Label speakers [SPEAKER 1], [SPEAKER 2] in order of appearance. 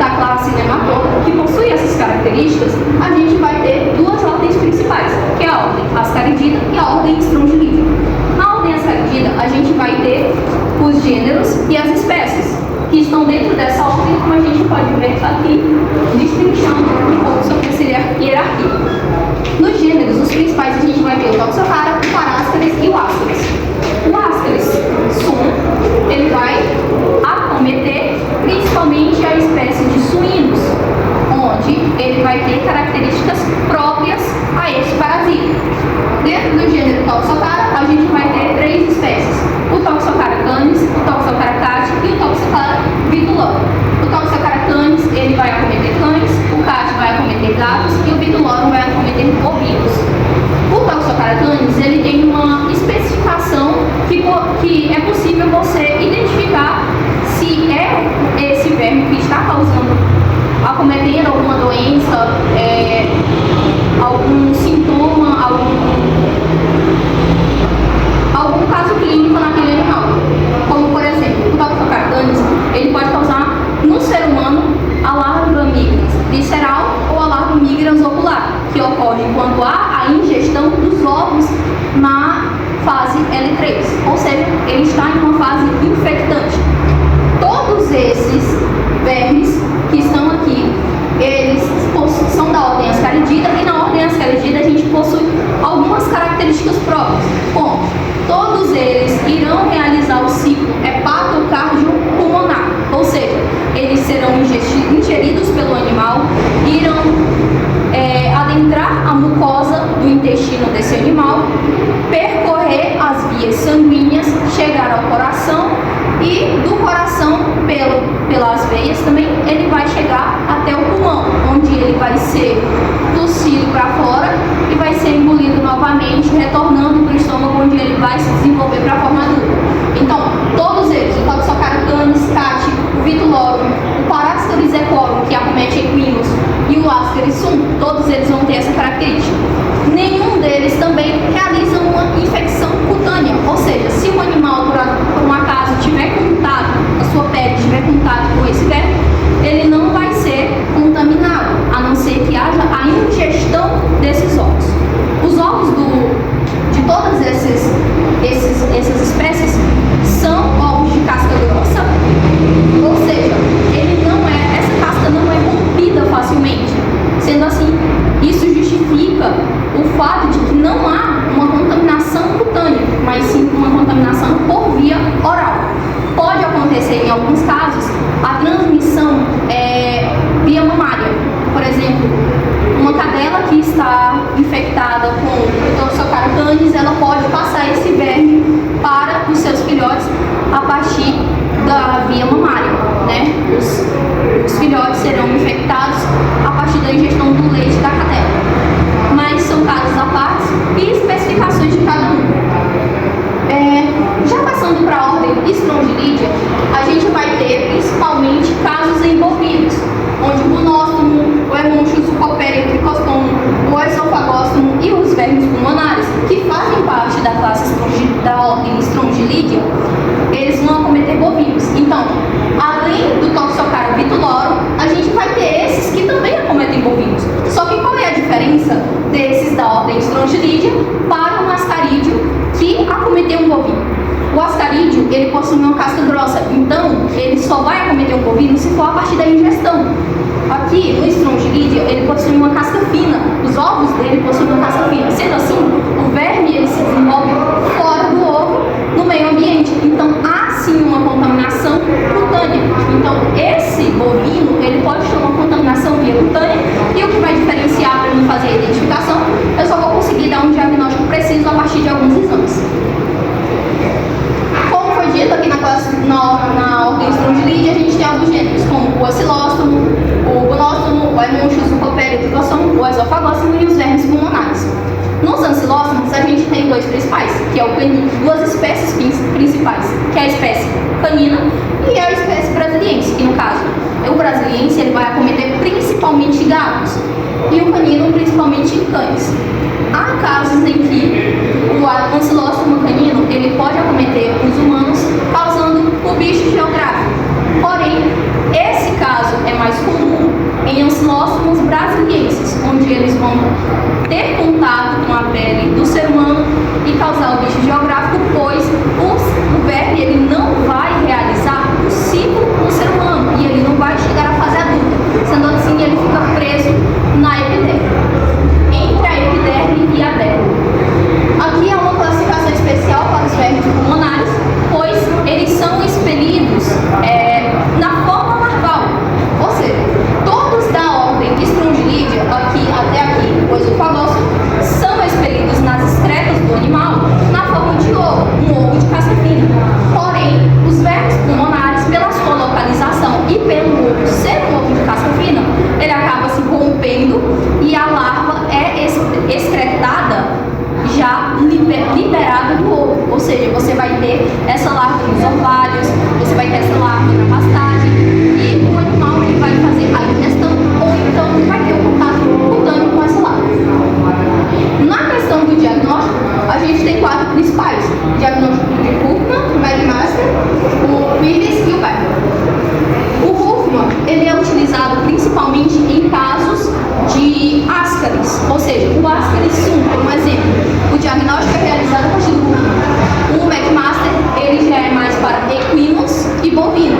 [SPEAKER 1] da classe Nematoda, que possui essas características, a gente vai ter duas ordens principais, que é a ordem Ascaridida e a ordem Strongylida. Na ordem Ascaridida, a gente vai ter os gêneros e as espécies, que estão dentro dessa ordem, como a gente pode ver aqui, destrinchando um pouco sobre essa hierarquia. Nos gêneros, os principais, a gente vai ter o Toxocara, o Paráscaris e o Ascaris. O Ascaris sum, ele vai acometer principalmente a espécie de suínos, onde ele vai ter características próprias a esse parasita. Dentro do gênero Toxocara, a gente vai ter três espécies: o Toxocara canis, o Toxocara cati e o Toxocara vitulorum. O Toxocara canis, ele vai acometer cães, o cati vai acometer gatos e o vitulorum vai acometer bovinos. O Toxocara canis, ele tem uma especificação que é possível você identificar se é esse verme que está acometendo alguma doença, algum sintoma, algum caso clínico naquele animal. Como, por exemplo, o Toxocara canis, ele pode causar no ser humano a larva migrans visceral ou a larva migrans ocular, que ocorre quando há a ingestão dos ovos na fase L3, ou seja, ele está em uma fase infectante. Todos esses vermes que estão aqui, eles são da ordem Ascaridida, e na ordem Ascaridida a gente possui algumas características próprias, como todos eles irão realizar o ciclo hepatocardiopulmonar, ou seja, eles serão ingeridos pelo animal, irão adentrar a mucosa do intestino desse animal, percorrer as vias sanguíneas, chegar ao coração e do coração, pelas veias também, ele vai chegar até o pulmão, onde ele vai ser tossido para fora e vai ser engolido novamente, retornando para o estômago, onde ele vai se desenvolver para a forma adulta. Então, todos eles, o Toxocara canis, cati, o vitulorum, o Paráscaris equorum, que acomete equinos, e o Ascaris sum, todos eles vão ter essa característica. Nenhum deles também realiza uma infecção cutânea, ou seja, se o animal, por um acaso, tiver contato, a sua pele tiver contato com esse verme, ele não vai ser contaminado, a não ser que haja a ingestão desses ovos. Os ovos de todas essas espécies são ovos de casca grossa, ou seja, essa casca não é rompida facilmente. Sendo assim, isso justifica o fato de que não há uma contaminação cutânea, mas sim uma contaminação por via oral. Pode acontecer, em alguns casos, a transmissão via mamária. Por exemplo, uma cadela que está infectada com o Toxocara canis, ela pode passar esse verme para os seus filhotes a partir da via mamária, né? Os filhotes serão infectados a partir da ingestão do leite da cadela. Mas são casos à parte e especificações de cada um. Já passando para a ordem Strongylida, a gente vai ter principalmente casos em bovinos, onde o monóstomo, o Emunchus, o Coppelia, o Trichostomo, o Esophagostomo e os vermes pulmonares, que fazem parte da classe da ordem Strongylida, eles vão acometer bovinos. Então, além do Toxocara vitulorum, a gente vai ter esses que também acometem bovinos. Só que qual é a diferença desses da ordem Strongylida para o Ascarídeo que acometeu um bovino? O Ascarídeo, ele possui uma casca grossa, então ele só vai acometer um bovino se for a partir da ingestão. Aqui, no Strongylida, ele possui uma casca fina, os ovos dele possuem uma casca fina. Sendo assim, o verme ele se desenvolve fora do ovo, no meio ambiente. Então, há sim uma contaminação cutânea. Então, esse bovino, ele pode ter uma contaminação via cutânea, e o que vai diferenciar para mim fazer a identificação, eu só vou conseguir dar um diagnóstico preciso a partir de alguns exames. Como foi dito aqui na ordem Strongylida, a gente tem alguns gêneros, como o Oscilóstomo, o Gonóstomo, o Emunchus, o Coppelia, o Trichostomo, o Esophagostomo e os vermes pulmonares. Nos ancilóstomos, a gente tem dois principais, que é o canino, duas espécies principais, que é a espécie canina e a espécie brasiliense, que no caso, o brasiliense ele vai acometer principalmente gatos e o canino principalmente cães. Há casos em que o ancilóstomo canino ele pode acometer os humanos causando o bicho geográfico. Porém, esse caso é mais comum seja, você vai ter essa larva nos ovários, você vai ter essa larva na pastagem, e o animal ele vai fazer a ingestão, ou então vai ter um contato cutâneo com essa larva. Na questão do diagnóstico, a gente tem 4 principais: o diagnóstico de Huffman, o McMaster, o Willis e o Becker. O Huffman ele é utilizado principalmente em casos de ascaris, ou seja, o ascaris sum, por um exemplo, o diagnóstico é realizado a partir do Huffman. O McMaster ele já é mais para equinos e bovinos.